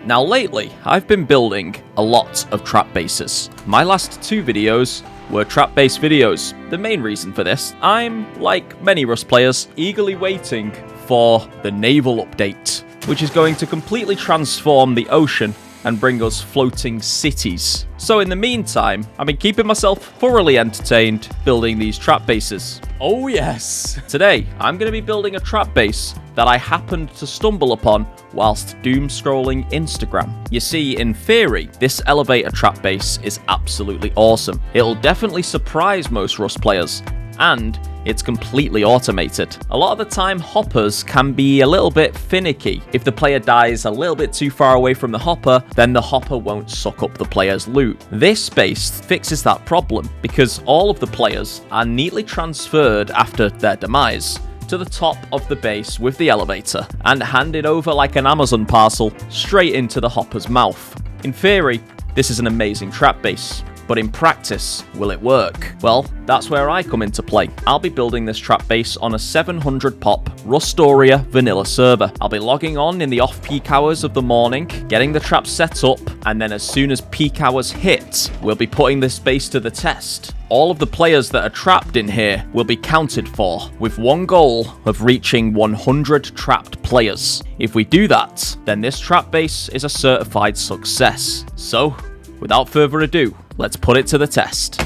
Now lately, I've been building a lot of trap bases. My last 2 videos were trap base videos. The main reason for this, I'm, like many Rust players, eagerly waiting for the naval update, which is going to completely transform the ocean and bring us floating cities. So in the meantime, I've been keeping myself thoroughly entertained building these trap bases. Oh yes! Today, I'm going to be building a trap base that I happened to stumble upon whilst doom scrolling Instagram. You see, in theory, this elevator trap base is absolutely awesome. It'll definitely surprise most Rust players, and it's completely automated. A lot of the time, hoppers can be a little bit finicky. If the player dies a little bit too far away from the hopper, then the hopper won't suck up the player's loot. This base fixes that problem because all of the players are neatly transferred after their demise to the top of the base with the elevator and handed over like an Amazon parcel straight into the hopper's mouth. In theory, this is an amazing trap base. But in practice, will it work? Well, that's where I come into play. I'll be building this trap base on a 700 pop Rustoria vanilla server. I'll be logging on in the off-peak hours of the morning, getting the trap set up, and then as soon as peak hours hit, we'll be putting this base to the test. All of the players that are trapped in here will be counted for, with one goal of reaching 100 trapped players. If we do that, then this trap base is a certified success. So, without further ado, let's put it to the test.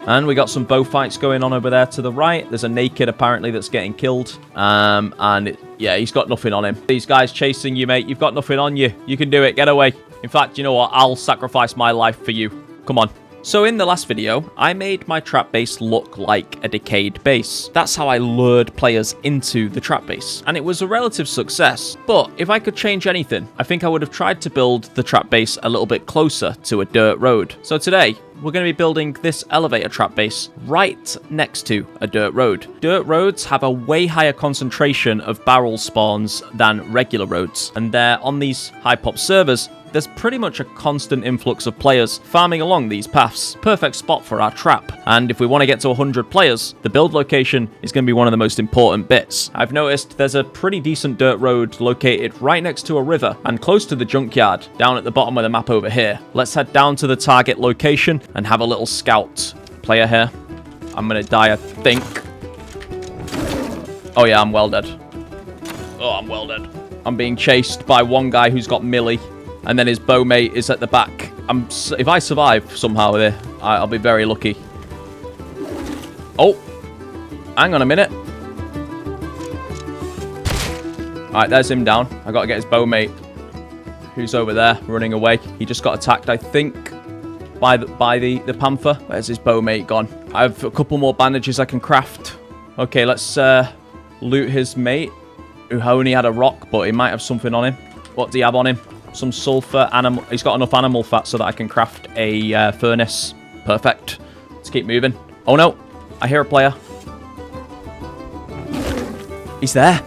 And we got some bow fights going on over there to the right. There's a naked apparently that's getting killed. Yeah, he's got nothing on him. These guys chasing you, mate. You've got nothing on you. You can do it. Get away. In fact, you know what? I'll sacrifice my life for you. Come on. So in the last video, I made my trap base look like a decayed base. That's how I lured players into the trap base, and it was a relative success. But if I could change anything, I think I would have tried to build the trap base a little bit closer to a dirt road. So today, we're going to be building this elevator trap base right next to a dirt road. Dirt roads have a way higher concentration of barrel spawns than regular roads, and they're on these high pop servers. There's pretty much a constant influx of players farming along these paths. Perfect spot for our trap. And if we want to get to 100 players, the build location is going to be one of the most important bits. I've noticed there's a pretty decent dirt road located right next to a river and close to the junkyard, down at the bottom of the map over here. Let's head down to the target location and have a little scout. Player here. I'm going to die, I think. Oh yeah, I'm well dead. Oh, I'm well dead. I'm being chased by one guy who's got melee. And then his bowmate is at the back. If I survive somehow here, I'll be very lucky. Oh, hang on a minute. Alright, there's him down. I gotta get his bowmate, who's over there, running away. He just got attacked, I think, by the panther. Where's his bowmate gone? I have a couple more bandages I can craft. Okay, let's loot his mate, who only had a rock, but he might have something on him. What do you have on him? Some sulfur, animal. He's got enough animal fat so that I can craft a furnace. Perfect. Let's keep moving. Oh no, I hear a player. He's there.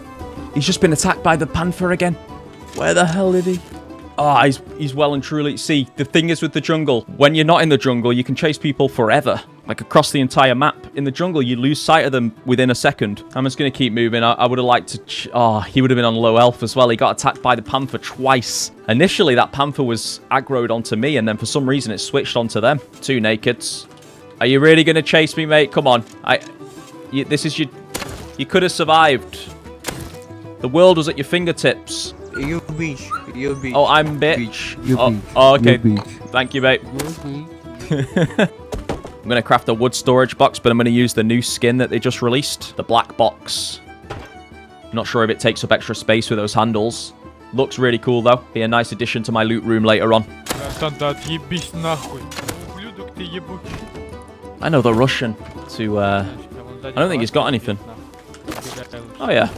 He's just been attacked by the panther again. Where the hell did he? Oh, he's well and truly. See, the thing is with the jungle, when you're not in the jungle, you can chase people forever. Like across the entire map. In the jungle, you lose sight of them within a second. I'm just going to keep moving. I would have liked to... Oh, he would have been on low health as well. He got attacked by the panther twice. Initially, that panther was aggroed onto me, and then for some reason, it switched onto them. 2 nakeds. Are you really going to chase me, mate? Come on. This is your... You could have survived. The world was at your fingertips. You bitch. You bitch. Oh, I'm bitch. Oh, okay. Thank you, mate. I'm going to craft a wood storage box, but I'm going to use the new skin that they just released. The black box. Not sure if it takes up extra space with those handles. Looks really cool, though. Be a nice addition to my loot room later on. I know the Russian to, I don't think he's got anything. Oh, yeah.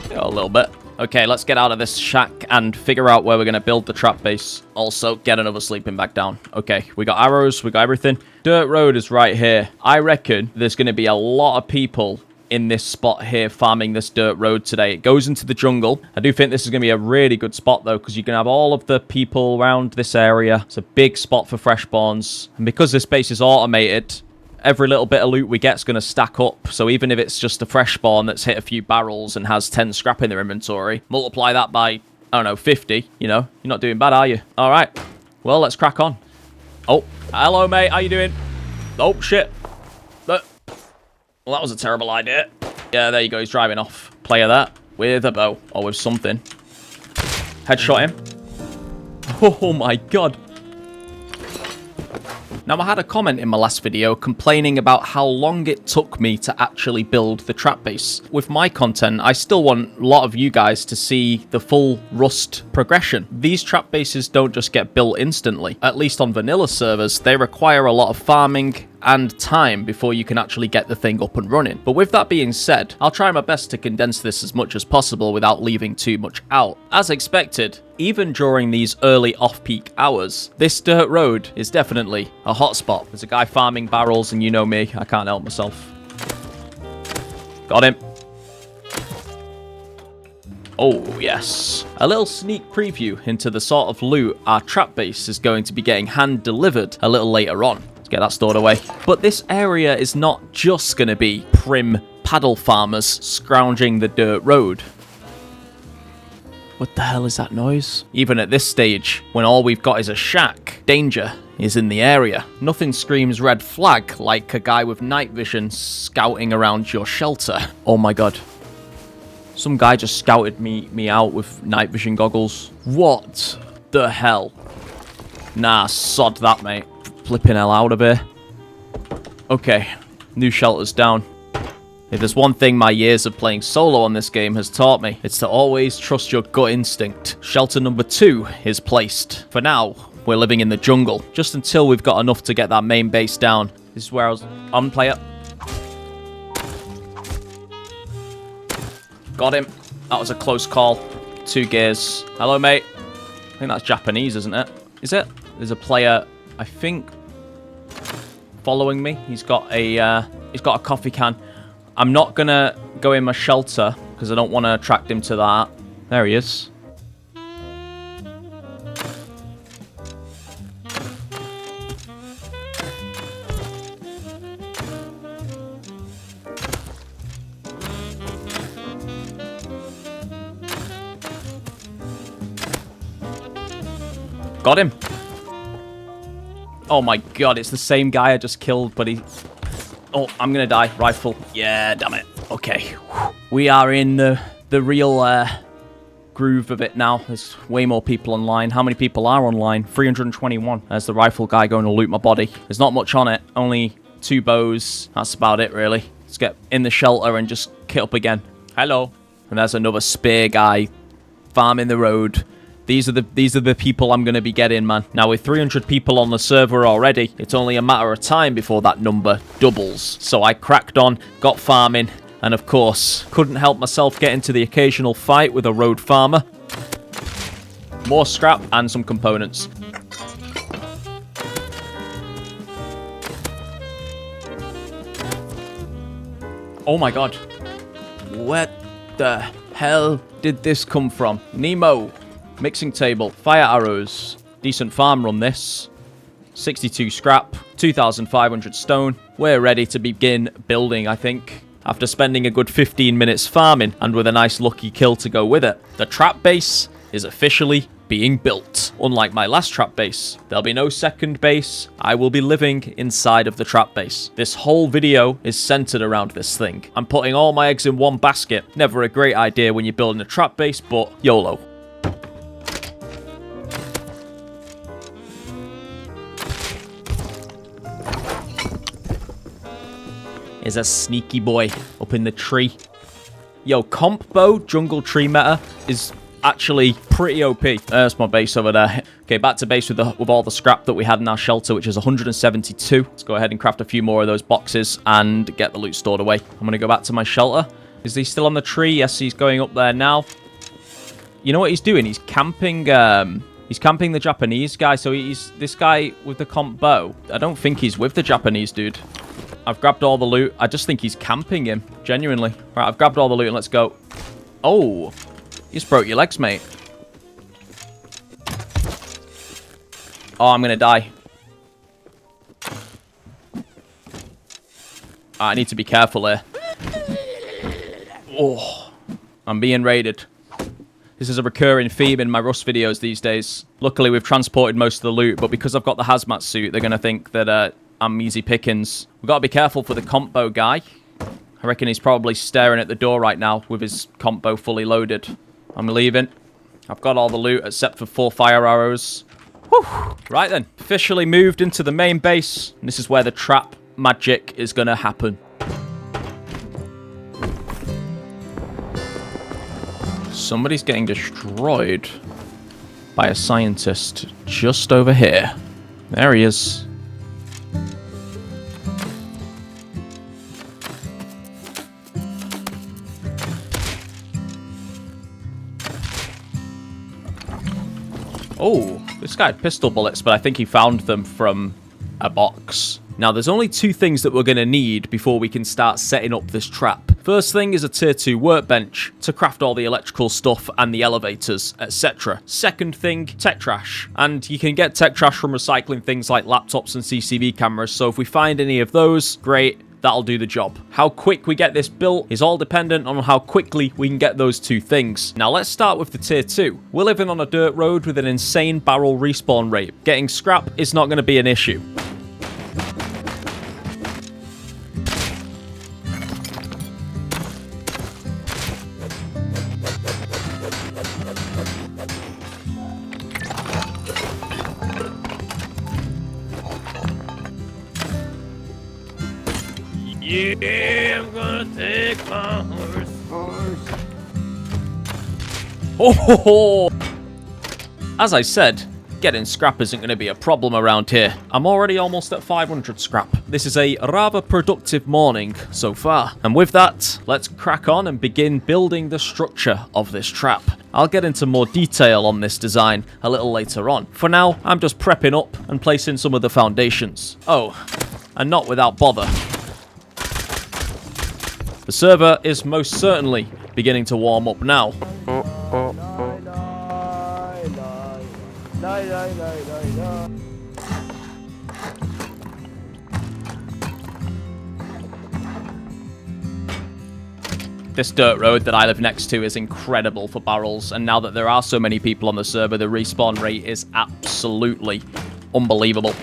Yeah, a little bit. Okay, let's get out of this shack and figure out where we're going to build the trap base. Also, get another sleeping bag down. Okay, we got arrows, we got everything. Dirt road is right here. I reckon there's going to be a lot of people in this spot here farming this dirt road today. It goes into the jungle. I do think this is going to be a really good spot, though, because you can have all of the people around this area. It's a big spot for fresh spawns. And because this base is automated, every little bit of loot we get is going to stack up. So even if it's just a fresh spawn that's hit a few barrels and has 10 scrap in their inventory, multiply that by I don't know, 50, you know. You're not doing bad, are you? All right. Well, let's crack on. Oh, hello, mate. How you doing? Oh, shit. Well, that was a terrible idea. Yeah, there you go. He's driving off. Player that with a bow or with something. Headshot him. Oh, my God. Now, I had a comment in my last video complaining about how long it took me to actually build the trap base. With my content, I still want a lot of you guys to see the full Rust progression. These trap bases don't just get built instantly. At least on vanilla servers, they require a lot of farming and time before you can actually get the thing up and running. But with that being said, I'll try my best to condense this as much as possible without leaving too much out. As expected, even during these early off-peak hours, this dirt road is definitely a hotspot. There's a guy farming barrels, and you know me, I can't help myself. Got him. Oh, yes. A little sneak preview into the sort of loot our trap base is going to be getting hand-delivered a little later on. Let's get that stored away. But this area is not just going to be prim paddle farmers scrounging the dirt road. What the hell is that noise? Even at this stage, when all we've got is a shack, danger is in the area. Nothing screams red flag like a guy with night vision scouting around your shelter. Oh my god. Some guy just scouted me out with night vision goggles. What the hell? Nah, sod that, mate. Flipping hell out of here. Okay, new shelter's down. If there's one thing my years of playing solo on this game has taught me, it's to always trust your gut instinct. Shelter number 2 is placed. For now, we're living in the jungle, just until we've got enough to get that main base down. This is where I was on player. Got him. That was a close call. 2 gears. Hello, mate. I think that's Japanese, isn't it? Is it? There's a player, I think, following me. He's got a coffee can. I'm not going to go in my shelter because I don't want to attract him to that. There he is. Got him. Oh my god, it's the same guy I just killed, but he... Oh, I'm gonna die. Rifle. Yeah, damn it. Okay. We are in the real groove of it now. There's way more people online. How many people are online? 321. There's the rifle guy going to loot my body. There's not much on it. Only 2 bows. That's about it, really. Let's get in the shelter and just kit up again. Hello. And there's another spear guy farming the road. These are the people I'm going to be getting, man. Now, with 300 people on the server already, it's only a matter of time before that number doubles. So I cracked on, got farming, and of course, couldn't help myself get into the occasional fight with a road farmer. More scrap and some components. Oh my god. What the hell did this come from? Nemo. Mixing table, fire arrows, decent farm run this, 62 scrap, 2,500 stone. We're ready to begin building, I think, after spending a good 15 minutes farming and with a nice lucky kill to go with it. The trap base is officially being built. Unlike my last trap base, there'll be no second base. I will be living inside of the trap base. This whole video is centered around this thing. I'm putting all my eggs in one basket. Never a great idea when you're building a trap base, but YOLO. Is a sneaky boy up in the tree. Yo, comp bow jungle tree meta is actually pretty OP. There's my base over there. Okay, back to base with all the scrap that we had in our shelter, which is 172. Let's go ahead and craft a few more of those boxes and get the loot stored away. I'm going to go back to my shelter. Is he still on the tree? Yes, he's going up there now. You know what he's doing? He's camping... He's camping the Japanese guy, so he's... This guy with the comp bow, I don't think he's with the Japanese dude. I've grabbed all the loot. I just think he's camping him. Genuinely. Right, I've grabbed all the loot and let's go. Oh. You just broke your legs, mate. Oh, I'm going to die. I need to be careful here. Oh. I'm being raided. This is a recurring theme in my Rust videos these days. Luckily, we've transported most of the loot, but because I've got the hazmat suit, they're going to think that I'm easy pickings. We've got to be careful for the combo guy. I reckon he's probably staring at the door right now with his combo fully loaded. I'm leaving. I've got all the loot except for 4 fire arrows. Whew. Right then, officially moved into the main base. And this is where the trap magic is going to happen. Somebody's getting destroyed by a scientist just over here. There he is. Oh, this guy had pistol bullets, but I think he found them from a box. Now, there's only 2 things that we're going to need before we can start setting up this trap. First thing is a tier 2 workbench to craft all the electrical stuff and the elevators, etc. Second thing, tech trash. And you can get tech trash from recycling things like laptops and CCTV cameras, so if we find any of those, great. That'll do the job. How quick we get this built is all dependent on how quickly we can get those 2 things. Now let's start with the tier 2. We're living on a dirt road with an insane barrel respawn rate. Getting scrap is not going to be an issue. Yeah, I'm gonna take my horse. Oh! As I said, getting scrap isn't going to be a problem around here. I'm already almost at 500 scrap. This is a rather productive morning so far. And with that, let's crack on and begin building the structure of this trap. I'll get into more detail on this design a little later on. For now, I'm just prepping up and placing some of the foundations. Oh, and not without bother. The server is most certainly beginning to warm up now. This dirt road that I live next to is incredible for barrels, and now that there are so many people on the server, the respawn rate is absolutely unbelievable.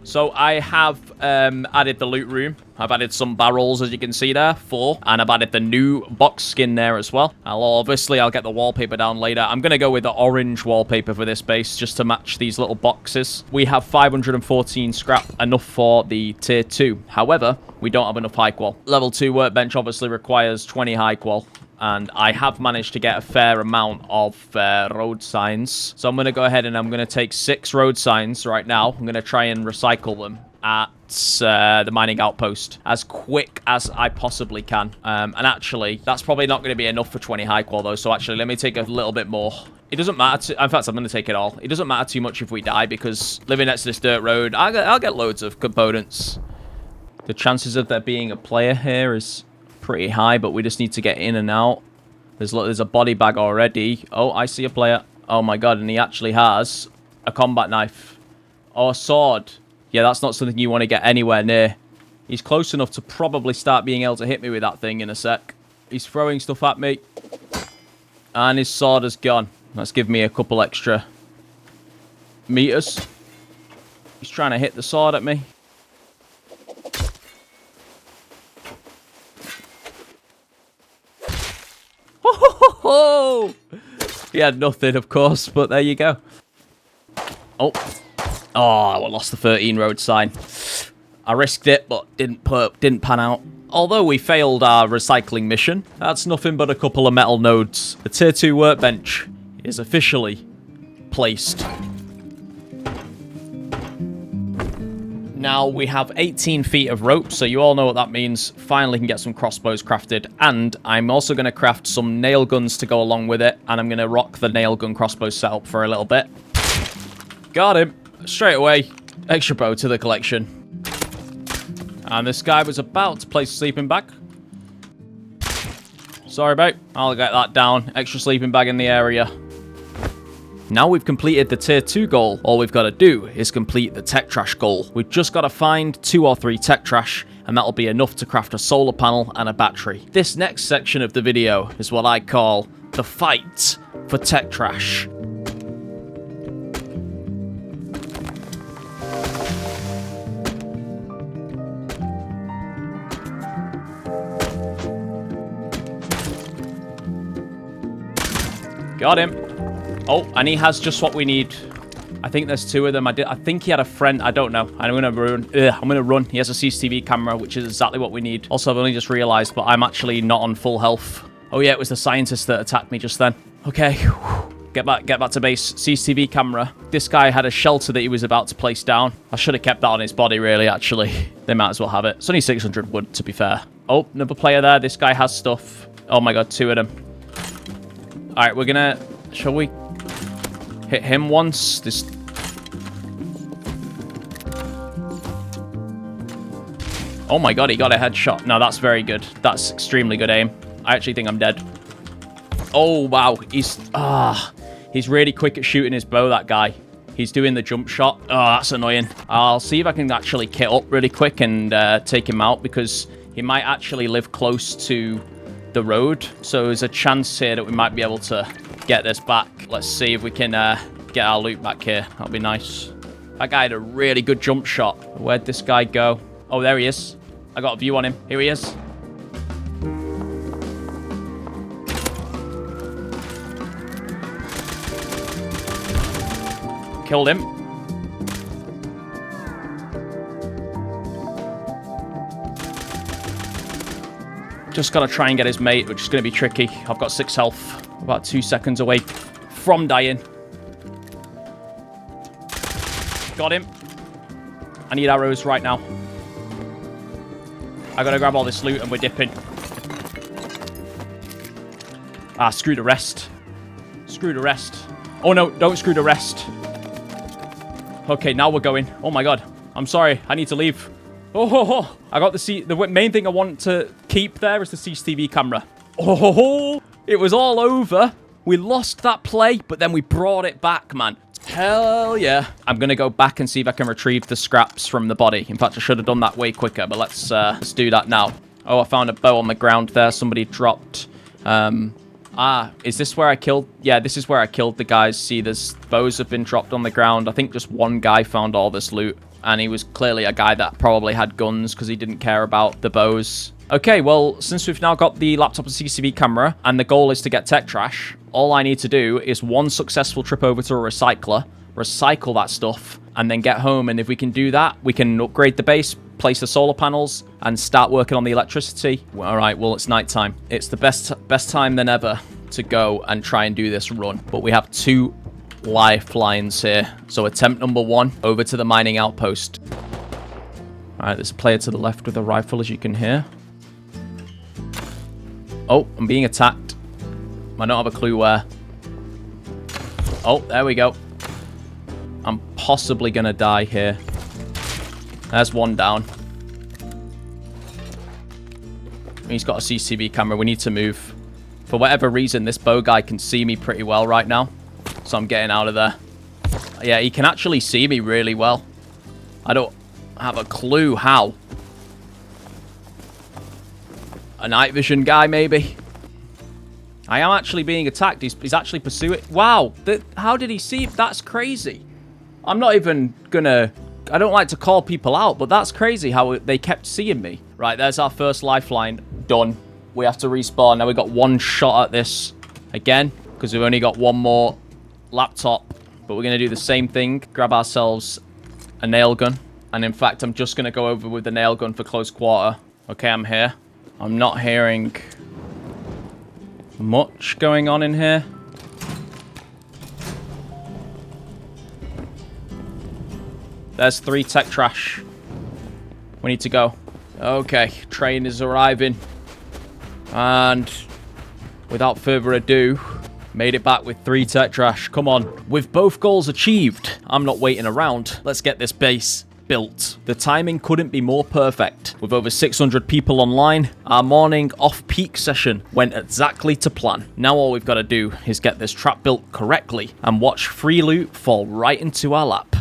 So I have added the loot room. I've added some barrels, as you can see there, 4. And I've added the new box skin there as well. I'll get the wallpaper down later. I'm going to go with the orange wallpaper for this base, just to match these little boxes. We have 514 scrap, enough for the tier 2. However, we don't have enough high qual. Level 2 workbench obviously requires 20 high qual. And I have managed to get a fair amount of road signs. So I'm going to go ahead and I'm going to take 6 road signs right now. I'm going to try and recycle them at the mining outpost as quick as I possibly can. And actually, that's probably not going to be enough for 20 high qual though. So actually, let me take a little bit more. It doesn't matter. In fact, I'm going to take it all. It doesn't matter too much if we die because living next to this dirt road, I'll get loads of components. The chances of there being a player here is pretty high, but we just need to get in and out. There's a body bag already. Oh, I see a player. Oh my god, and he actually has a combat knife. Or a sword. Yeah, that's not something you want to get anywhere near. He's close enough to probably start being able to hit me with that thing in a sec. He's throwing stuff at me. And his sword is gone. Let's give me a couple extra meters. He's trying to hit the sword at me. Oh, he had nothing, of course, but there you go. Oh, I lost the 13 road sign. I risked it, but didn't pan out. Although we failed our recycling mission, that's nothing but a couple of metal nodes. The tier 2 workbench is officially placed. Now, we have 18 feet of rope, so you all know what that means. Finally can get some crossbows crafted, and I'm also going to craft some nail guns to go along with it, and I'm going to rock the nail gun crossbow setup for a little bit. Got him. Straight away. Extra bow to the collection. And this guy was about to place a sleeping bag. Sorry, mate. I'll get that down. Extra sleeping bag in the area. Now we've completed the tier 2 goal, all we've got to do is complete the tech trash goal. We've just got to find 2 or 3 tech trash, and that'll be enough to craft a solar panel and a battery. This next section of the video is what I call the fight for tech trash. Got him. Oh, and he has just what we need. I think there's two of them. I think he had a friend. I don't know. I'm gonna run. He has a CCTV camera, which is exactly what we need. Also, I've only just realized, but I'm actually not on full health. Oh yeah, it was the scientist that attacked me just then. Okay, get back to base. CCTV camera. This guy had a shelter that he was about to place down. I should have kept that on his body, really. Actually, they might as well have it. It's only 600 wood, to be fair. Oh, another player there. This guy has stuff. Oh my god, two of them. All right, we're gonna. Shall we hit him once? This. Oh my god, he got a headshot. No, that's very good. That's extremely good aim. I actually think I'm dead. Oh wow, he's really quick at shooting his bow. That guy. He's doing the jump shot. Oh, that's annoying. I'll see if I can actually kit up really quick and take him out because he might actually live close to the road, so there's a chance here that we might be able to get this back. Let's see if we can get our loot back here. That'll be nice. That guy had a really good jump shot. Where'd this guy go? Oh, there he is. I got a view on him. Here he is. Killed him. Just gotta try and get his mate, which is gonna be tricky. I've got 6 health. About 2 seconds away from dying. Got him. I need arrows right now. I gotta grab all this loot and we're dipping. Ah, screw the rest. Screw the rest. Oh no, don't screw the rest. Okay, now we're going. Oh my god. I'm sorry. I need to leave. Oh, I got the main thing I want to keep there is the CCTV camera. Oh, it was all over. We lost that play, but then we brought it back, man. Hell yeah. I'm going to go back and see if I can retrieve the scraps from the body. In fact, I should have done that way quicker, but let's do that now. Oh, I found a bow on the ground there. Somebody dropped. Is this where I killed? Yeah, this is where I killed the guys. See, there's bows have been dropped on the ground. I think just one guy found all this loot. And he was clearly a guy that probably had guns because he didn't care about the bows. Okay, well, since we've now got the laptop and CCTV camera and the goal is to get tech trash, all I need to do is one successful trip over to a recycler, recycle that stuff, and then get home. And if we can do that, we can upgrade the base, place the solar panels, and start working on the electricity. All right, well, it's nighttime. It's the best time than ever to go and try and do this run. But we have 2 lifelines here. So attempt number 1, over to the mining outpost. All right, there's a player to the left with a rifle, as you can hear. Oh, I'm being attacked. I don't have a clue where. Oh, there we go. I'm possibly gonna die here. There's one down. He's got a CCTV camera. We need to move. For whatever reason, this bow guy can see me pretty well right now. So I'm getting out of there. Yeah, he can actually see me really well. I don't have a clue how. A night vision guy, maybe? I am actually being attacked. He's actually pursuing... Wow. How did he see? That's crazy. I'm not even gonna... I don't like to call people out, but that's crazy how they kept seeing me. Right, there's our first lifeline. Done. We have to respawn. Now we've got 1 shot at this again, because we've only got 1 more laptop. But we're going to do the same thing. Grab ourselves a nail gun. And in fact, I'm just going to go over with the nail gun for close quarter. Okay, I'm here. I'm not hearing much going on in here. There's 3 tech trash. We need to go. Okay, train is arriving. And without further ado, made it back with 3 tech trash. Come on. With both goals achieved, I'm not waiting around. Let's get this base built. The timing couldn't be more perfect. With over 600 people online, our morning off-peak session went exactly to plan. Now all we've got to do is get this trap built correctly and watch free loot fall right into our lap.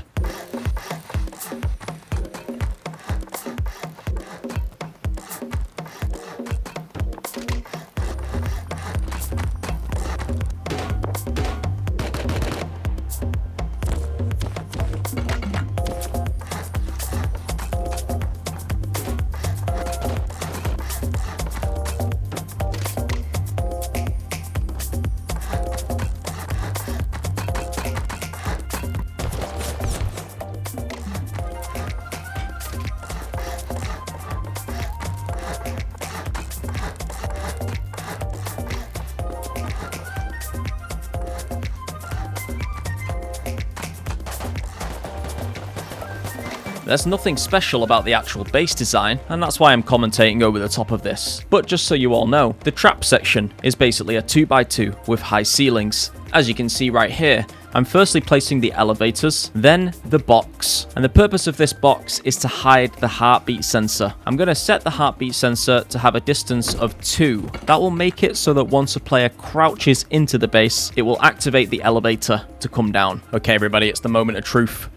There's nothing special about the actual base design, and that's why I'm commentating over the top of this. But just so you all know, the trap section is basically a 2x2 with high ceilings. As you can see right here, I'm firstly placing the elevators, then the box. And the purpose of this box is to hide the heartbeat sensor. I'm going to set the heartbeat sensor to have a distance of 2. That will make it so that once a player crouches into the base, it will activate the elevator to come down. Okay, everybody, it's the moment of truth.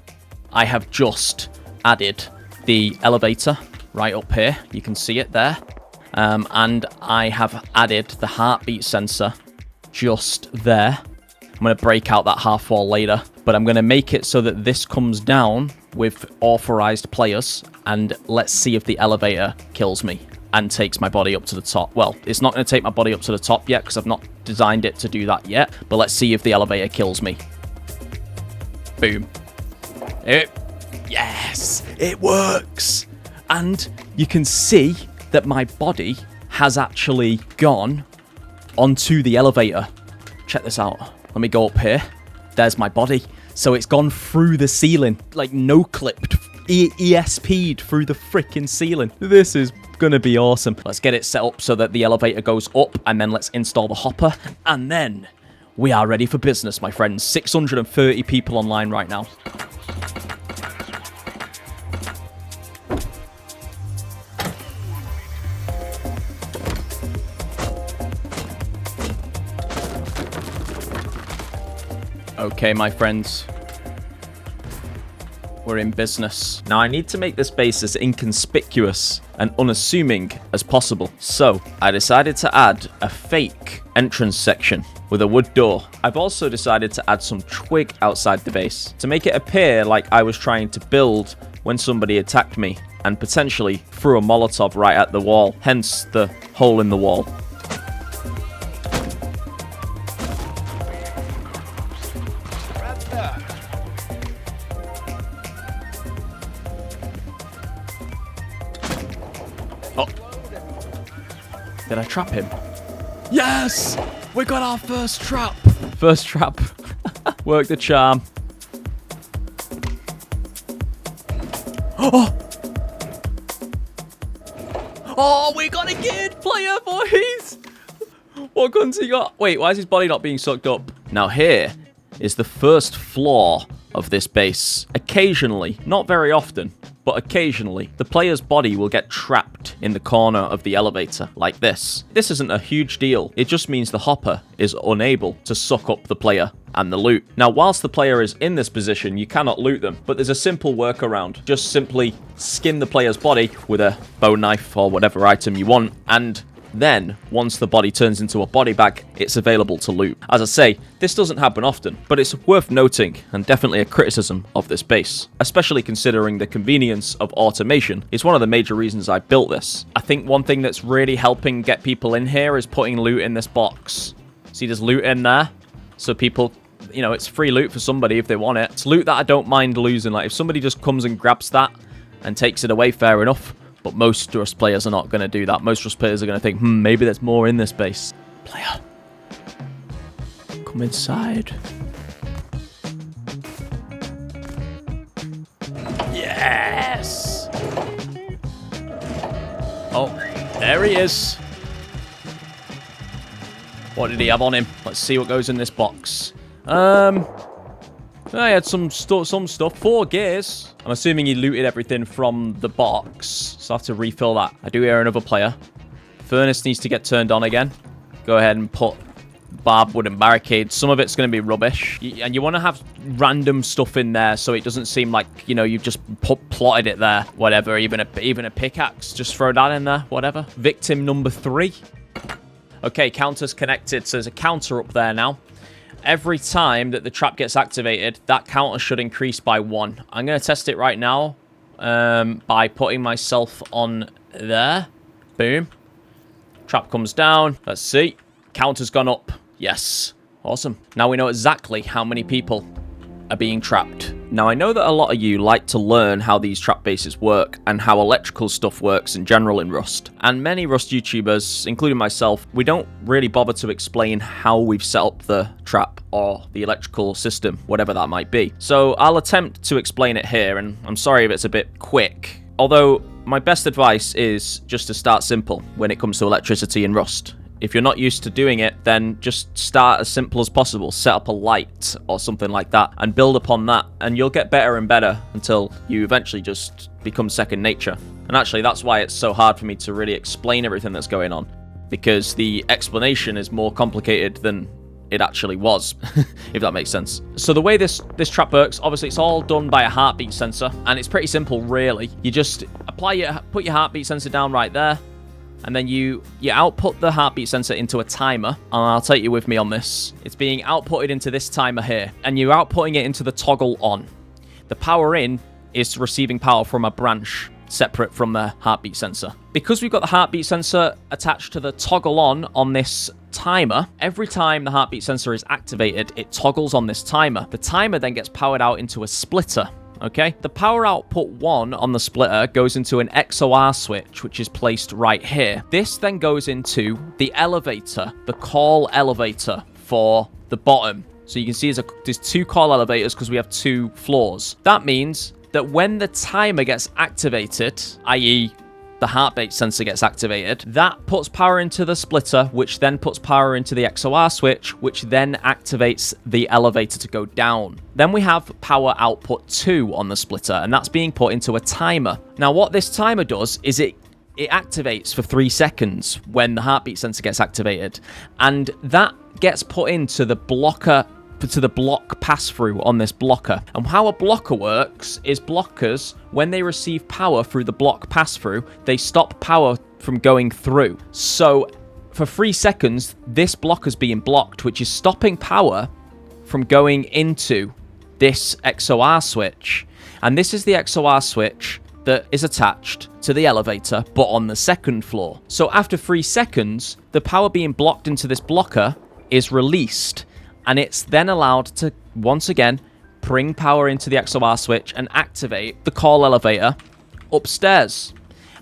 I have just added the elevator right up here. You can see it there. And I have added the heartbeat sensor just there. I'm going to break out that half wall later, but I'm going to make it so that this comes down with authorized players, and let's see if the elevator kills me and takes my body up to the top. Well, it's not going to take my body up to the top yet because I've not designed it to do that yet, but let's see if the elevator kills me. Boom. Yes, it works. And you can see that my body has actually gone onto the elevator. Check this out. Let me go up here. There's my body. So it's gone through the ceiling, like no-clipped, ESP'd through the freaking ceiling. This is gonna be awesome. Let's get it set up so that the elevator goes up, and then let's install the hopper, and then we are ready for business, my friends. 630 people online right now. Okay, my friends. We're in business. Now, I need to make this base as inconspicuous and unassuming as possible. So, I decided to add a fake entrance section with a wood door. I've also decided to add some twig outside the base to make it appear like I was trying to build when somebody attacked me and potentially threw a Molotov right at the wall, hence the hole in the wall. Oh. Did I trap him? Yes! We got our first trap! First trap. Work the charm. Oh! Oh, we got a geared player, boys! What guns he got? Wait, why is his body not being sucked up? Now here is the first floor of this base. Occasionally, not very often, but occasionally, the player's body will get trapped in the corner of the elevator, like this. This isn't a huge deal. It just means the hopper is unable to suck up the player and the loot. Now, whilst the player is in this position, you cannot loot them, but there's a simple workaround. Just simply skin the player's body with a bow knife or whatever item you want, and then, once the body turns into a body bag, it's available to loot. As I say, this doesn't happen often, but it's worth noting, and definitely a criticism of this base. Especially considering the convenience of automation is one of the major reasons I built this. I think one thing that's really helping get people in here is putting loot in this box. See, there's loot in there, so people, you know, it's free loot for somebody if they want it. It's loot that I don't mind losing. Like, if somebody just comes and grabs that and takes it away, fair enough. But most Rust players are not going to do that. Most Rust players are going to think, maybe there's more in this base. Player, come inside. Yes! Oh, there he is. What did he have on him? Let's see what goes in this box. I had some stuff. 4 gears. I'm assuming he looted everything from the box, so I have to refill that. I do hear another player. Furnace needs to get turned on again. Go ahead and put barbed wooden barricades. Some of it's going to be rubbish. And you want to have random stuff in there so it doesn't seem like, you know, you've just plotted it there. Whatever, even a pickaxe. Just throw that in there, whatever. Victim number 3. Okay, counter's connected, so there's a counter up there now. Every time that the trap gets activated, that counter should increase by 1. I'm going to test it right now by putting myself on there. Boom. Trap comes down. Let's see. Counter's gone up. Yes. Awesome. Now we know exactly how many people are being trapped. Now, I know that a lot of you like to learn how these trap bases work and how electrical stuff works in general in Rust. And many Rust YouTubers, including myself, we don't really bother to explain how we've set up the trap or the electrical system, whatever that might be. So I'll attempt to explain it here, and I'm sorry if it's a bit quick. Although, my best advice is just to start simple when it comes to electricity in Rust. If you're not used to doing it, then just start as simple as possible. Set up a light or something like that and build upon that, and you'll get better and better until you eventually just become second nature. And actually, that's why it's so hard for me to really explain everything that's going on, because the explanation is more complicated than it actually was, if that makes sense. So the way this trap works, obviously it's all done by a heartbeat sensor, and it's pretty simple, really. You just put your heartbeat sensor down right there, and then you output the heartbeat sensor into a timer, and I'll take you with me on this. It's being outputted into this timer here, and you're outputting it into the toggle on. The power in is receiving power from a branch separate from the heartbeat sensor. Because we've got the heartbeat sensor attached to the toggle on this timer, every time the heartbeat sensor is activated, it toggles on this timer. The timer then gets powered out into a splitter. Okay, the power output 1 on the splitter goes into an XOR switch, which is placed right here. This then goes into the elevator, the call elevator for the bottom. So you can see there's 2 call elevators because we have 2 floors. That means that when the timer gets activated, i.e. the heartbeat sensor gets activated, that puts power into the splitter, which then puts power into the XOR switch, which then activates the elevator to go down. Then we have power output 2 on the splitter, and that's being put into a timer. Now, what this timer does is it activates for 3 seconds when the heartbeat sensor gets activated, and that gets put into the block pass-through on this blocker. And how a blocker works is blockers, when they receive power through the block pass-through, they stop power from going through. So for 3 seconds, this blocker's being blocked, which is stopping power from going into this XOR switch. And this is the XOR switch that is attached to the elevator, but on the 2nd floor. So after 3 seconds, the power being blocked into this blocker is released, and it's then allowed to, once again, bring power into the XOR switch and activate the call elevator upstairs.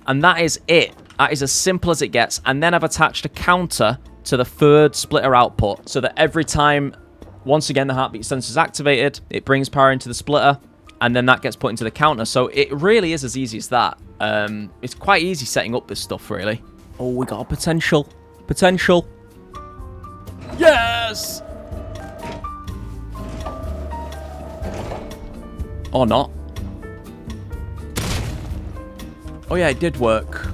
And that is it. That is as simple as it gets. And then I've attached a counter to the 3rd splitter output, so that every time, once again, the heartbeat sensor is activated, it brings power into the splitter, and then that gets put into the counter. So it really is as easy as that. It's quite easy setting up this stuff, really. Oh, we got a potential. Yes! Or not. Oh yeah, it did work.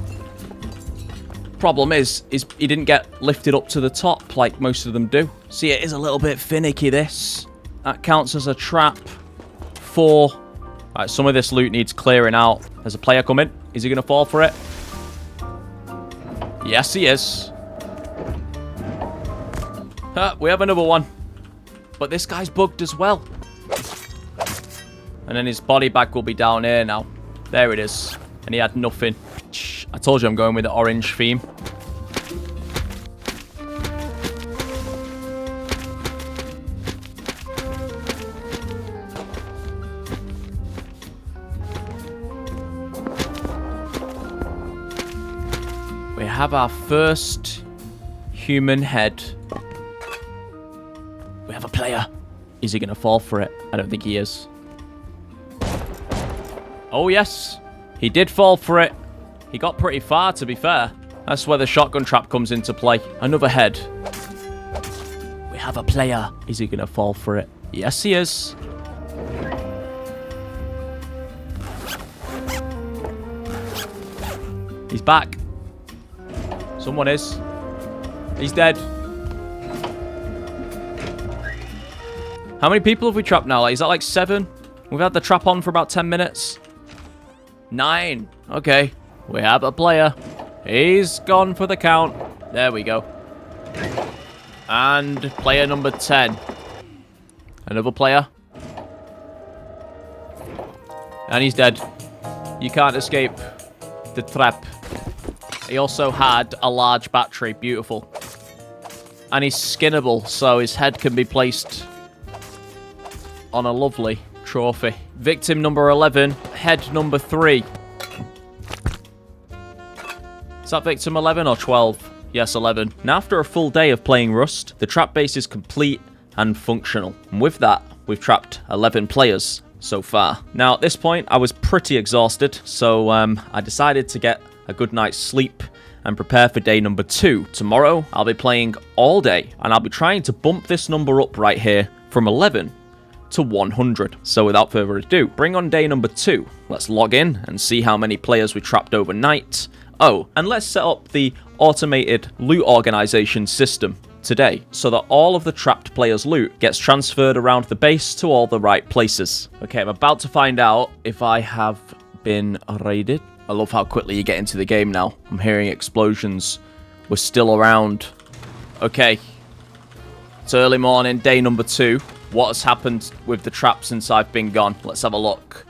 Problem is he didn't get lifted up to the top like most of them do. See, it is a little bit finicky, this. That counts as a trap. 4. Right, some of this loot needs clearing out. There's a player coming. Is he going to fall for it? Yes, he is. We have another one. But this guy's bugged as well. And then his body bag will be down here now. There it is. And he had nothing. I told you I'm going with the orange theme. We have our first human head. We have a player. Is he going to fall for it? I don't think he is. Oh, yes. He did fall for it. He got pretty far, to be fair. That's where the shotgun trap comes into play. Another head. We have a player. Is he going to fall for it? Yes, he is. He's back. Someone is. He's dead. How many people have we trapped now? Like, is that like 7? We've had the trap on for about 10 minutes. 9. Okay. We have a player. He's gone for the count. There we go. And player number 10. Another player. And he's dead. You can't escape the trap. He also had a large battery. Beautiful. And he's skinnable, so his head can be placed on a lovely Trophy. Victim number 11. Head number 3. Is that victim 11 or 12? Yes, 11. Now, after a full day of playing Rust, the trap base is complete and functional. And with that, we've trapped 11 players so far. Now, at this point, I was pretty exhausted, so I decided to get a good night's sleep and prepare for day number 2. Tomorrow, I'll be playing all day, and I'll be trying to bump this number up right here from 11 to 100. So without further ado, bring on day number 2. Let's log in and see how many players we trapped overnight. Oh, and let's set up the automated loot organization system today so that all of the trapped players' loot gets transferred around the base to all the right places. Okay, I'm about to find out if I have been raided. I love how quickly you get into the game now. I'm hearing explosions. We're still around. Okay. It's early morning, day number 2. What has happened with the trap since I've been gone? Let's have a look.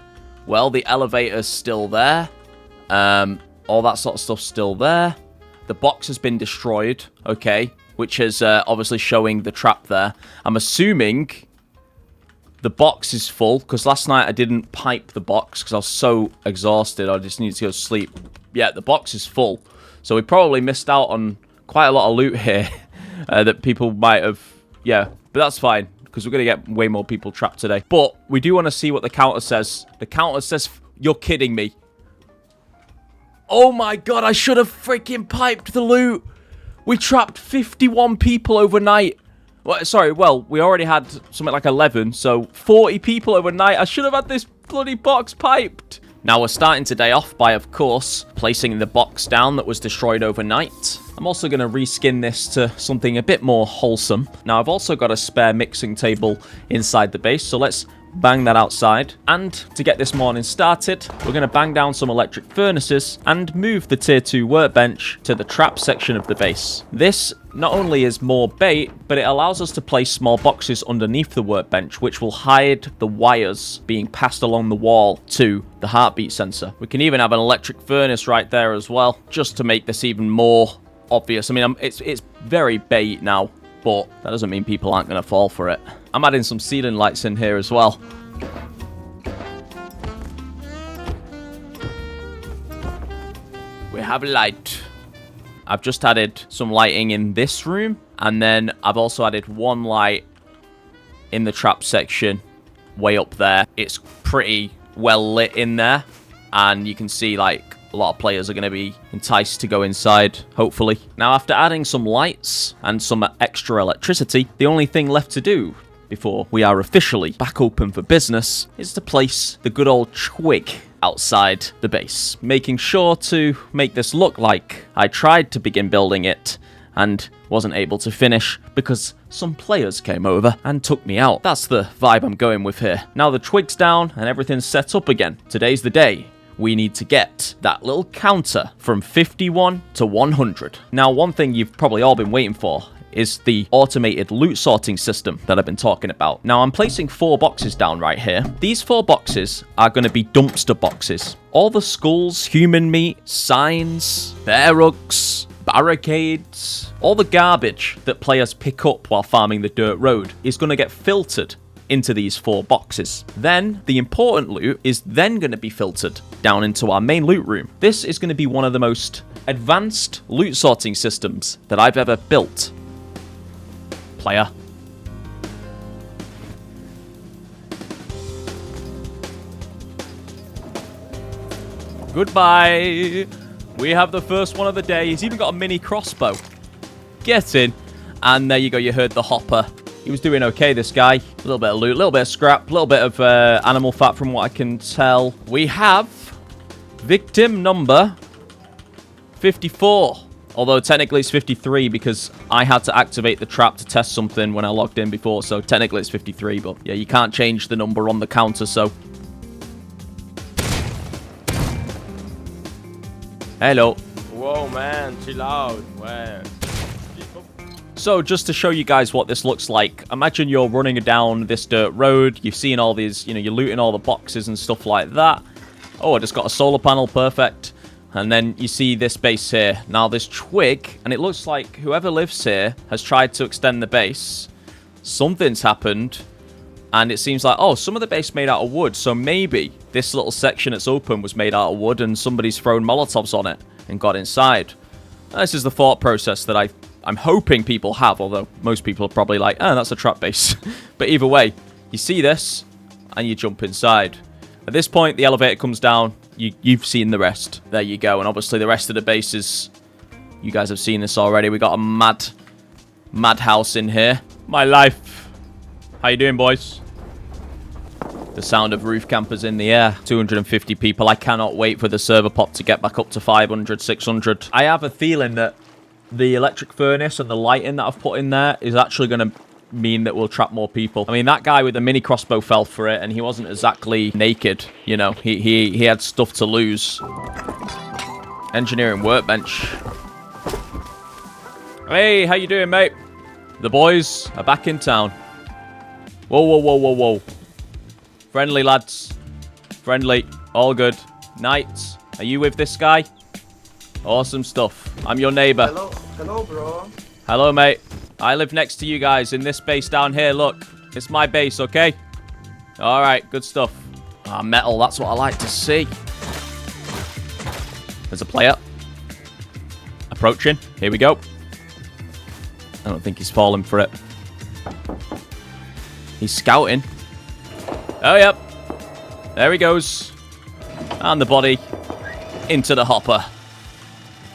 Well, the elevator's still there. All that sort of stuff's still there. The box has been destroyed. Okay. Which is obviously showing the trap there. I'm assuming the box is full, because last night I didn't pipe the box because I was so exhausted. I just needed to go to sleep. Yeah, the box is full. So we probably missed out on quite a lot of loot here that people might have... Yeah, but that's fine, because we're going to get way more people trapped today. But we do want to see what the counter says. The counter says... You're kidding me. Oh my god, I should have freaking piped the loot. We trapped 51 people overnight. Well, we already had something like 11, so 40 people overnight. I should have had this bloody box piped. Now, we're starting today off by, of course, placing the box down that was destroyed overnight. I'm also going to reskin this to something a bit more wholesome. Now, I've also got a spare mixing table inside the base, so let's bang that outside. And to get this morning started, we're going to bang down some electric furnaces and move the tier 2 workbench to the trap section of the base. This not only is more bait, but it allows us to place small boxes underneath the workbench, which will hide the wires being passed along the wall to the heartbeat sensor. We can even have an electric furnace right there as well, just to make this even more obvious. I mean, it's very bait now, but that doesn't mean people aren't going to fall for it. I'm adding some ceiling lights in here as well. We have light. I've just added some lighting in this room, and then I've also added one light in the trap section way up there. It's pretty well lit in there, and you can see like a lot of players are going to be enticed to go inside, hopefully. Now, after adding some lights and some extra electricity, the only thing left to do before we are officially back open for business is to place the good old twig outside the base, making sure to make this look like I tried to begin building it and wasn't able to finish because some players came over and took me out. That's the vibe I'm going with here. Now the twig's down and everything's set up again. Today's the day. We need to get that little counter from 51 to 100. Now, one thing you've probably all been waiting for is the automated loot sorting system that I've been talking about. Now, I'm placing 4 boxes down right here. These 4 boxes are going to be dumpster boxes. All the skulls, human meat, signs, bear rugs, barricades, all the garbage that players pick up while farming the dirt road is going to get filtered into these 4 boxes. Then the important loot is then going to be filtered down into our main loot room. This is going to be one of the most advanced loot sorting systems that I've ever built. Player. Goodbye. We have the first one of the day. He's even got a mini crossbow. Get in. And there you go. You heard the hopper. He was doing okay, this guy. A little bit of loot, a little bit of scrap, a little bit of animal fat from what I can tell. We have victim number 54. Although technically it's 53 because I had to activate the trap to test something when I logged in before. So technically it's 53, but yeah, you can't change the number on the counter, so. Hello. Whoa, man, chill out. Where? So just to show you guys what this looks like, imagine you're running down this dirt road. You've seen all these, you're looting all the boxes and stuff like that. Oh, I just got a solar panel. Perfect. And then you see this base here. Now this twig, and it looks like whoever lives here has tried to extend the base. Something's happened, And it seems like, oh, some of the base made out of wood. So maybe this little section that's open was made out of wood and somebody's thrown Molotovs on it and got inside. This is the thought process that I'm hoping people have, although most people are probably like, oh, that's a trap base. But either way, you see this and you jump inside. At this point, the elevator comes down. You've seen the rest. There you go. And obviously the rest of the bases, you guys have seen this already. We got a madhouse in here. My life. How you doing, boys? The sound of roof campers in the air. 250 people. I cannot wait for the server pop to get back up to 500, 600. I have a feeling that the electric furnace and the lighting that I've put in there is actually going to mean that we'll trap more people. I mean, that guy with the mini crossbow fell for it, and he wasn't exactly naked. You know, he had stuff to lose. Engineering workbench. Hey, how you doing, mate? The boys are back in town. Whoa, whoa, whoa, whoa, whoa. Friendly, lads. Friendly. All good. Knight, are you with this guy? Awesome stuff. I'm your neighbor. Hello, bro. Hello, mate. I live next to you guys in this base down here. Look, it's my base, okay? All right, good stuff. Ah, metal, that's what I like to see. There's a player. Approaching. Here we go. I don't think he's falling for it. He's scouting. Oh, yep. There he goes. And the body into the hopper.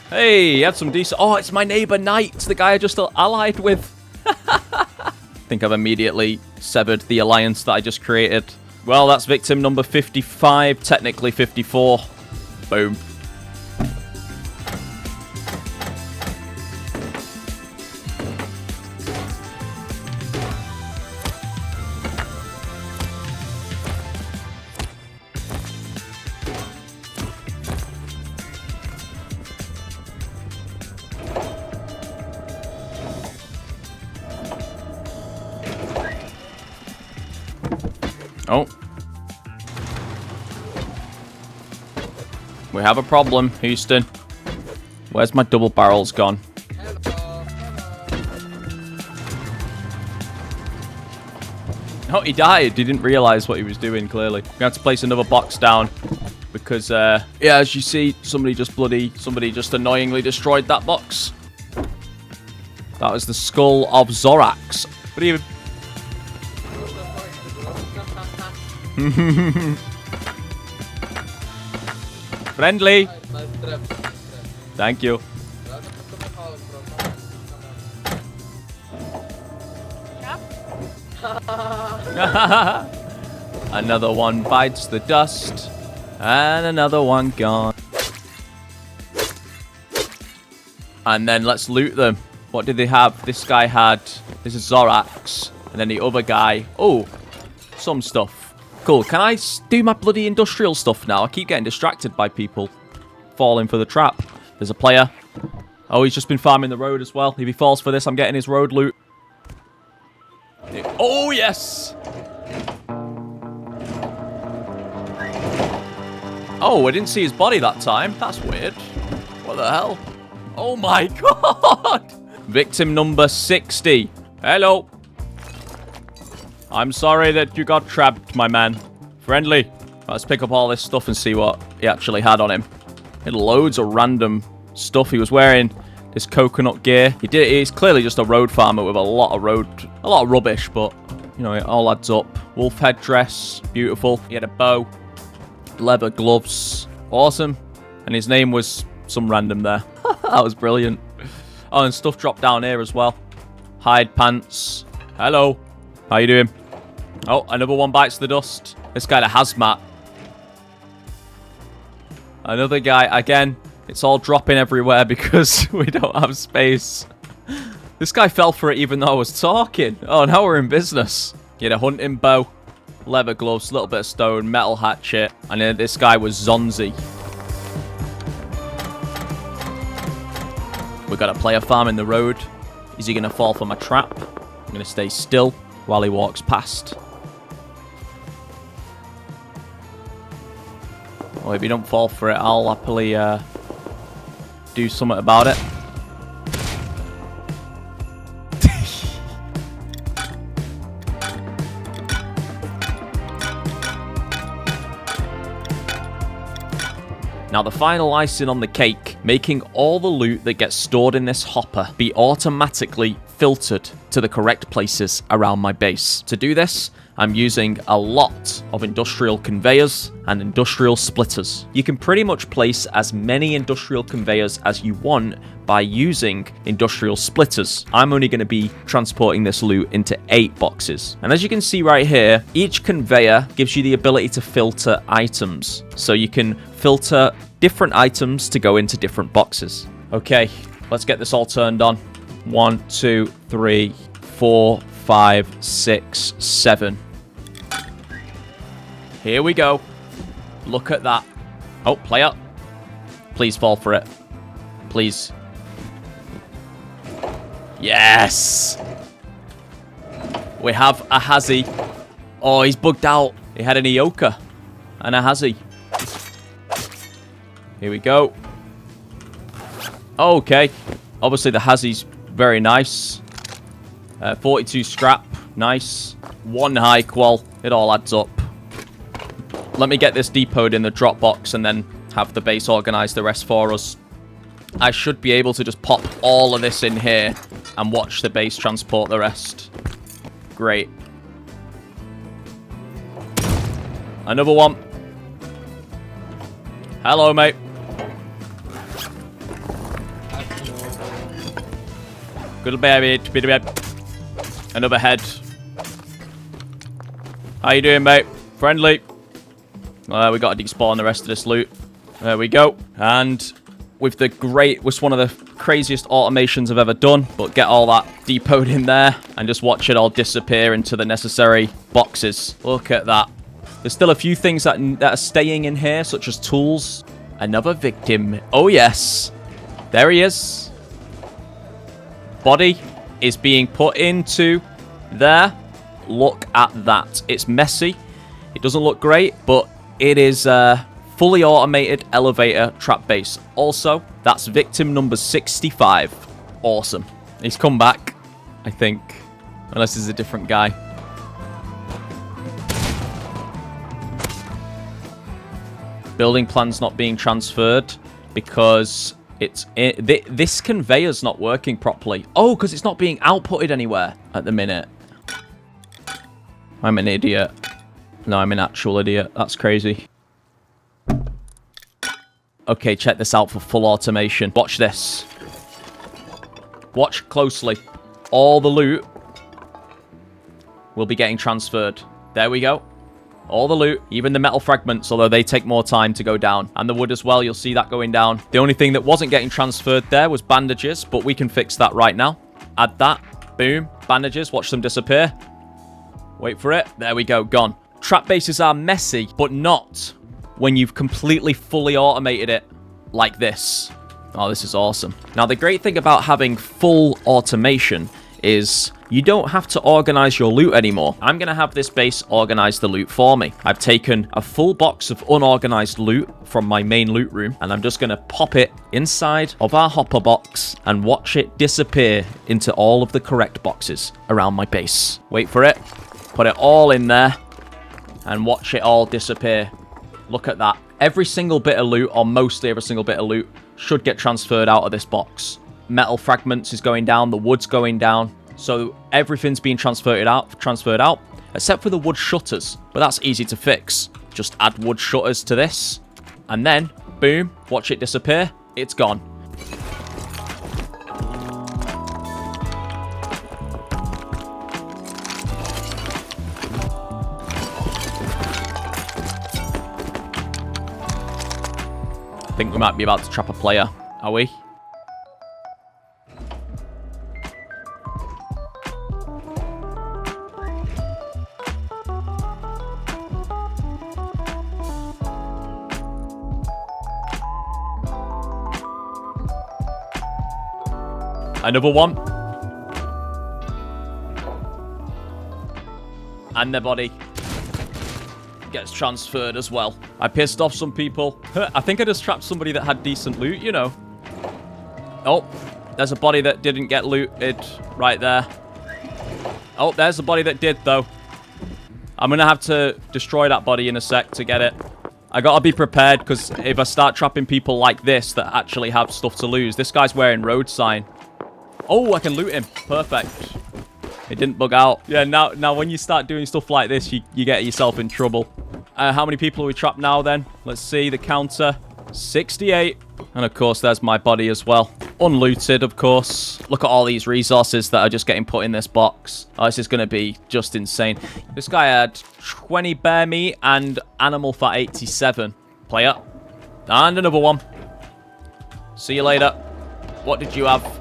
Hey, he had some decent... Oh, it's my neighbor Knight, the guy I just allied with. I think I've immediately severed the alliance that I just created. Well, that's victim number 55, technically 54. Boom. Oh. We have a problem, Houston. Where's my double barrels gone? Oh, he died. He didn't realize what he was doing, clearly. We have to place another box down. Because, yeah, as you see, somebody just annoyingly destroyed that box. That was the skull of Zorax. But even... Friendly. Thank you. Another one bites the dust. And another one gone. And then let's loot them. What did they have? This guy had... This is Zorax. And then the other guy... Oh, some stuff. Cool. Can I do my bloody industrial stuff now? I keep getting distracted by people falling for the trap. There's a player. Oh, he's just been farming the road as well. If he falls for this, I'm getting his road loot. Oh, yes! Oh, I didn't see his body that time. That's weird. What the hell? Oh, my God! Victim number 60. Hello. I'm sorry that you got trapped, my man. Friendly. Let's pick up all this stuff and see what he actually had on him. He had loads of random stuff. He was wearing this coconut gear. He's clearly just a road farmer with a lot of rubbish, but, you know, it all adds up. Wolf headdress. Beautiful. He had a bow. Leather gloves. Awesome. And his name was some random there. That was brilliant. Oh, and stuff dropped down here as well. Hide pants. Hello. How you doing? Oh, another one bites the dust. This guy, a hazmat. Another guy. Again, it's all dropping everywhere because we don't have space. This guy fell for it even though I was talking. Oh, now we're in business. He had a hunting bow, leather gloves, a little bit of stone, metal hatchet. And then this guy was Zonzi. We got a player farming the road. Is he going to fall for my trap? I'm going to stay still while he walks past. Well, if you don't fall for it, I'll happily do something about it. Now, the final icing on the cake, making all the loot that gets stored in this hopper be automatically filtered to the correct places around my base. To do this, I'm using a lot of industrial conveyors and industrial splitters. You can pretty much place as many industrial conveyors as you want by using industrial splitters. I'm only going to be transporting this loot into 8 boxes. And as you can see right here, each conveyor gives you the ability to filter items. So you can filter different items to go into different boxes. Okay, let's get this all turned on. 1, 2, 3, 4, 5, 6, 7. Here we go. Look at that. Oh, player. Please fall for it. Please. Yes! We have a Hazy. Oh, he's bugged out. He had an Ioka and a Hazy. Here we go. Okay. Obviously, the Hazy's very nice. 42 scrap. Nice. 1 high qual. It all adds up. Let me get this depoted in the drop box and then have the base organize the rest for us. I should be able to just pop all of this in here and watch the base transport the rest. Great. Another one. Hello, mate. Good baby. Another head. How you doing, mate? Friendly. We got to despawn the rest of this loot. There we go. And with the was one of the craziest automations I've ever done. But get all that depoted in there and just watch it all disappear into the necessary boxes. Look at that. There's still a few things that are staying in here, such as tools. Another victim. Oh, yes. There he is. Body is being put into there. Look at that. It's messy. It doesn't look great, but it is a fully automated elevator trap base. Also, that's victim number 65. Awesome. He's come back, I think. Unless he's a different guy. Building plan's not being transferred because this conveyor's not working properly. Oh, because it's not being outputted anywhere at the minute. I'm an idiot. No, I'm an actual idiot. That's crazy. Okay, check this out for full automation. Watch this. Watch closely. All the loot will be getting transferred. There we go. All the loot, even the metal fragments, although they take more time to go down. And the wood as well, you'll see that going down. The only thing that wasn't getting transferred there was bandages, but we can fix that right now. Add that. Boom. Bandages. Watch them disappear. Wait for it. There we go. Gone. Trap bases are messy, but not when you've completely fully automated it like this. Oh, this is awesome. Now, the great thing about having full automation is you don't have to organize your loot anymore. I'm going to have this base organize the loot for me. I've taken a full box of unorganized loot from my main loot room, and I'm just going to pop it inside of our hopper box and watch it disappear into all of the correct boxes around my base. Wait for it. Put it all in there and watch it all disappear. Look at that. Every single bit of loot, or mostly every single bit of loot, should get transferred out of this box. Metal fragments is going down, the wood's going down, so everything's being transferred out, except for the wood shutters, but that's easy to fix. Just add wood shutters to this, and then, boom, watch it disappear, it's gone. I think we might be about to trap a player, are we? Another one. And their body gets transferred as well. I pissed off some people. I think I just trapped somebody that had decent loot, you know. Oh, there's a body that didn't get looted right there. Oh, there's a body that did, though. I'm going to have to destroy that body in a sec to get it. I gotta be prepared, because if I start trapping people like this that actually have stuff to lose. This guy's wearing road sign. Oh, I can loot him. Perfect. It didn't bug out. Yeah, now when you start doing stuff like this, you get yourself in trouble. How many people are we trapped now, then? Let's see the counter. 68. And, of course, there's my body as well. Unlooted, of course. Look at all these resources that are just getting put in this box. Oh, this is going to be just insane. This guy had 20 bear meat and animal fat 87. Player. And another one. See you later. What did you have?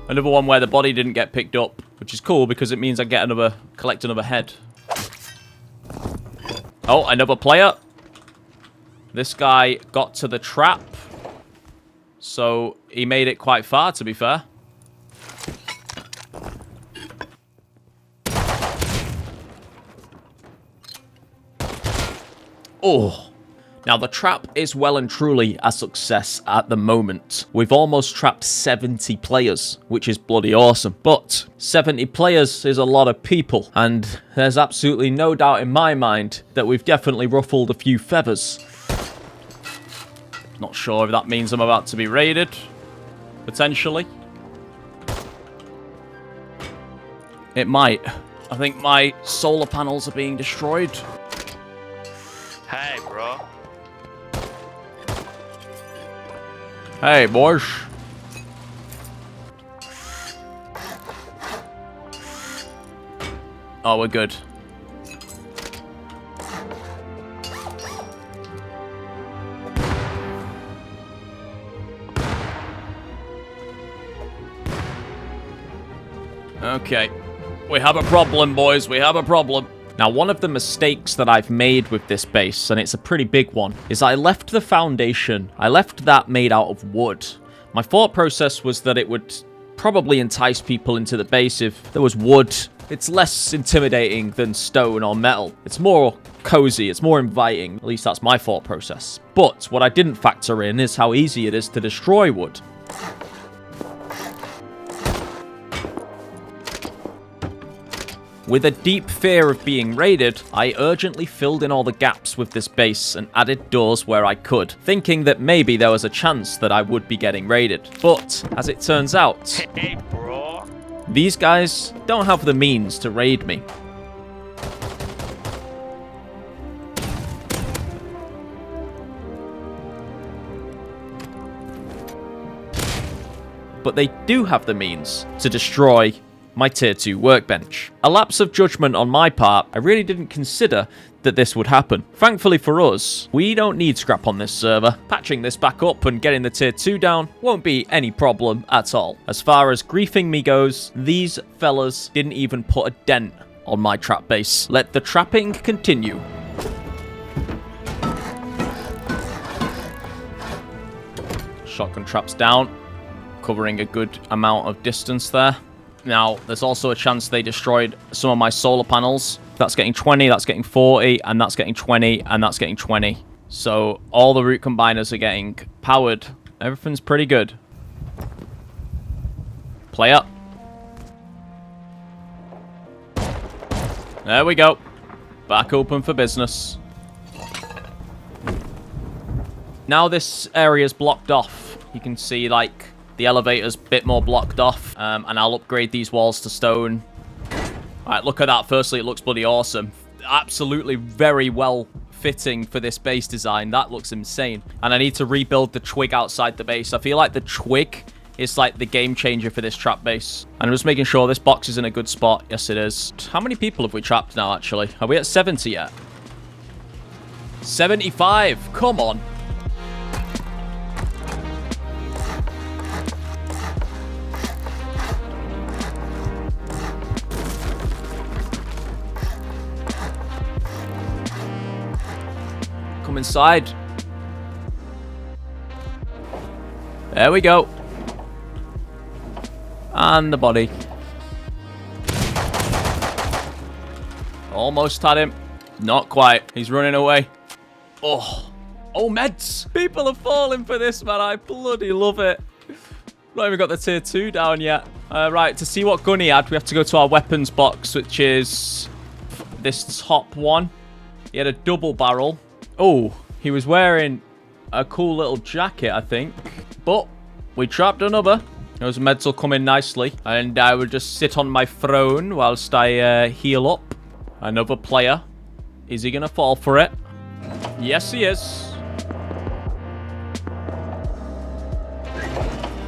Another one where the body didn't get picked up, which is cool because it means I get collect another head. Oh, another player. This guy got to the trap. So he made it quite far, to be fair. Oh. Now, the trap is well and truly a success at the moment. We've almost trapped 70 players, which is bloody awesome. But 70 players is a lot of people, and there's absolutely no doubt in my mind that we've definitely ruffled a few feathers. Not sure if that means I'm about to be raided, potentially. It might. I think my solar panels are being destroyed. Hey, bro. Hey, boys. Oh, we're good. Okay. We have a problem, boys. We have a problem. Now, one of the mistakes that I've made with this base, and it's a pretty big one, is I left the foundation. I left that made out of wood. My thought process was that it would probably entice people into the base if there was wood. It's less intimidating than stone or metal. It's more cozy. It's more inviting. At least that's my thought process. But what I didn't factor in is how easy it is to destroy wood. With a deep fear of being raided, I urgently filled in all the gaps with this base and added doors where I could, thinking that maybe there was a chance that I would be getting raided. But, as it turns out, Hey, bro. these guys don't have the means to raid me. But they do have the means to destroy my tier 2 workbench. A lapse of judgment on my part. I really didn't consider that this would happen. Thankfully for us, we don't need scrap on this server. Patching this back up and getting the tier 2 down won't be any problem at all. As far as griefing me goes, these fellas didn't even put a dent on my trap base. Let the trapping continue. Shotgun traps down, covering a good amount of distance there. Now, there's also a chance they destroyed some of my solar panels. That's getting 20, that's getting 40, and that's getting 20, and that's getting 20. So, all the root combiners are getting powered. Everything's pretty good. Play up. There we go. Back open for business. Now this area is blocked off. You can see, like, the elevator's a bit more blocked off, and I'll upgrade these walls to stone. Alright, look at that. Firstly, it looks bloody awesome. Absolutely very well fitting for this base design. That looks insane. And I need to rebuild the twig outside the base. I feel like the twig is like the game changer for this trap base. And I'm just making sure this box is in a good spot. Yes, it is. How many people have we trapped now, actually? Are we at 70 yet? 75. Come on. Come inside. There we go. And the body. Almost had him. Not quite. He's running away. Oh. Oh, meds. People are falling for this, man. I bloody love it. Not even got the tier 2 down yet. Right, to see what gun he had, we have to go to our weapons box, which is this top one. He had a double barrel. Oh, he was wearing a cool little jacket, I think. But we trapped another. Those meds will come in nicely. And I will just sit on my throne whilst I heal up. Another player. Is he going to fall for it? Yes, he is.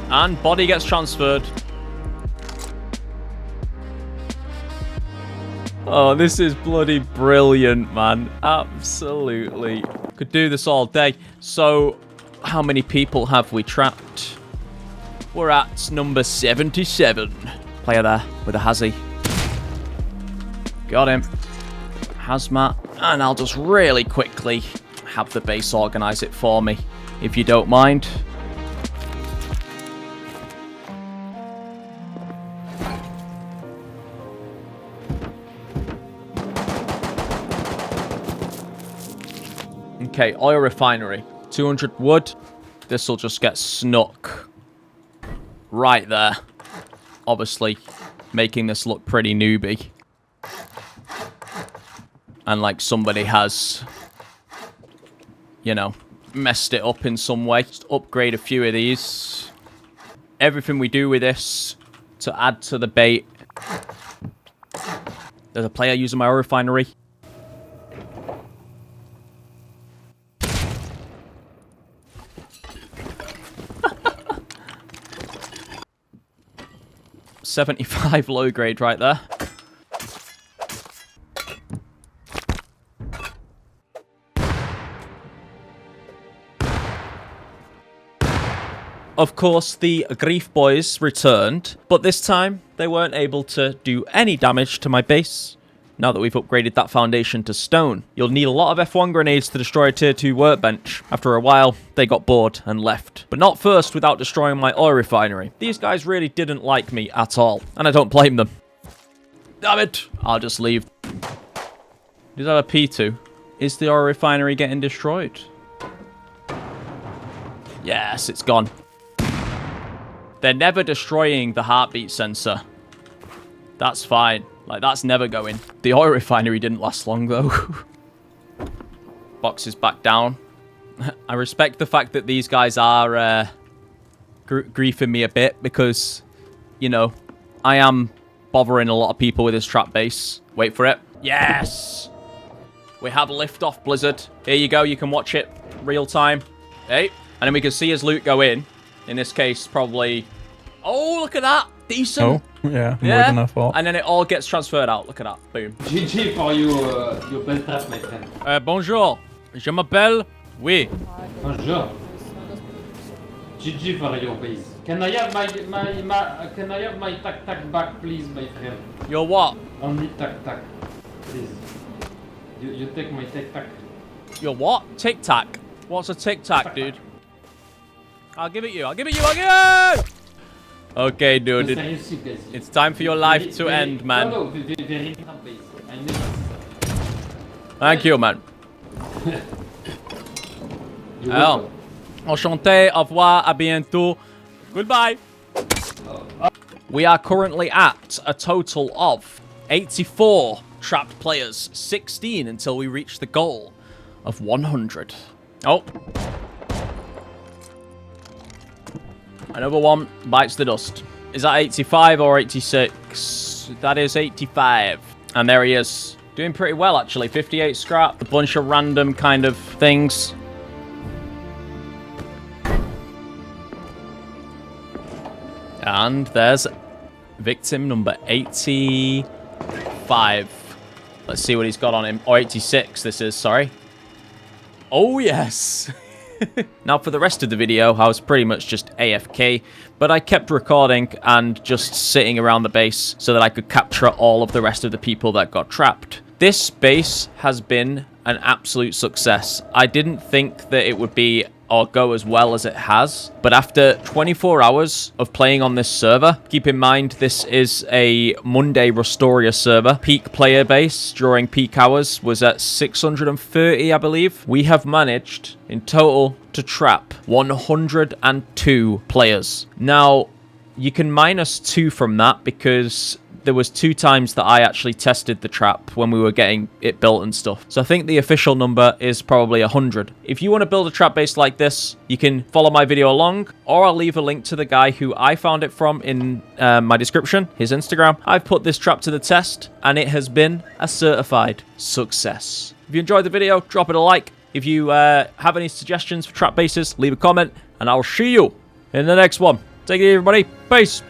And body gets transferred. Oh, this is bloody brilliant, man. Absolutely. Could do this all day. So, how many people have we trapped? We're at number 77. Player there with a Hazy. Got him. Hazmat. And I'll just really quickly have the base organize it for me, if you don't mind. Okay, oil refinery. 200 wood. This will just get snuck right there. Obviously, making this look pretty newbie. And like somebody has, you know, messed it up in some way. Just upgrade a few of these. Everything we do with this to add to the bait. There's a player using my oil refinery. $75 low grade right there. Of course, the Grief Boys returned, but this time they weren't able to do any damage to my base. Now that we've upgraded that foundation to stone, you'll need a lot of F1 grenades to destroy a tier 2 workbench. After a while, they got bored and left. But not first without destroying my oil refinery. These guys really didn't like me at all, and I don't blame them. Damn it! I'll just leave. Is that a P2? Is the oil refinery getting destroyed? Yes, it's gone. They're never destroying the heartbeat sensor. That's fine. Like, that's never going. The oil refinery didn't last long, though. Box is back down. I respect the fact that these guys are griefing me a bit because, you know, I am bothering a lot of people with this trap base. Wait for it. Yes! We have liftoff, Blizzard. Here you go. You can watch it real time. Hey. And then we can see his loot go in. In this case, probably... Oh, look at that. Decent. Oh, yeah, more than I thought. And then it all gets transferred out. Look at that. Boom. GG for your best trap, my friend. Bonjour. Je m'appelle... Oui. Bonjour. GG for your base. Can I have my tac back, please, my friend? Your what? Only tac, please. You take my tac. Your what? Tic Tac. What's a Tic Tac, dude? I'll give it you. Okay, dude. It's time for your life to end, man. No, very trap base. I never. Thank you, man. Alors, enchanté, au revoir, à bientôt. Goodbye. We are currently at a total of 84 trapped players, 16 until we reach the goal of 100. Oh. Another one bites the dust. Is that 85 or 86? That is 85. And there he is. Doing pretty well, actually. 58 scrap. A bunch of random kind of things. And there's victim number 85. Let's see what he's got on him. Or 86, this is, sorry. Oh, yes. Now, for the rest of the video, I was pretty much just AFK, but I kept recording and just sitting around the base so that I could capture all of the rest of the people that got trapped. This base has been an absolute success. I didn't think that it would be or go as well as it has, but after 24 hours of playing on this server, keep in mind this is a Monday Restoria server, peak player base during peak hours was at 630, I believe. We have managed in total to trap 102 players. Now, you can minus 2 from that because there was 2 times that I actually tested the trap when we were getting it built and stuff. So I think the official number is probably 100. If you want to build a trap base like this, you can follow my video along, or I'll leave a link to the guy who I found it from in my description, his Instagram. I've put this trap to the test, and it has been a certified success. If you enjoyed the video, drop it a like. If you have any suggestions for trap bases, leave a comment, and I'll see you in the next one. Take it easy, everybody. Peace.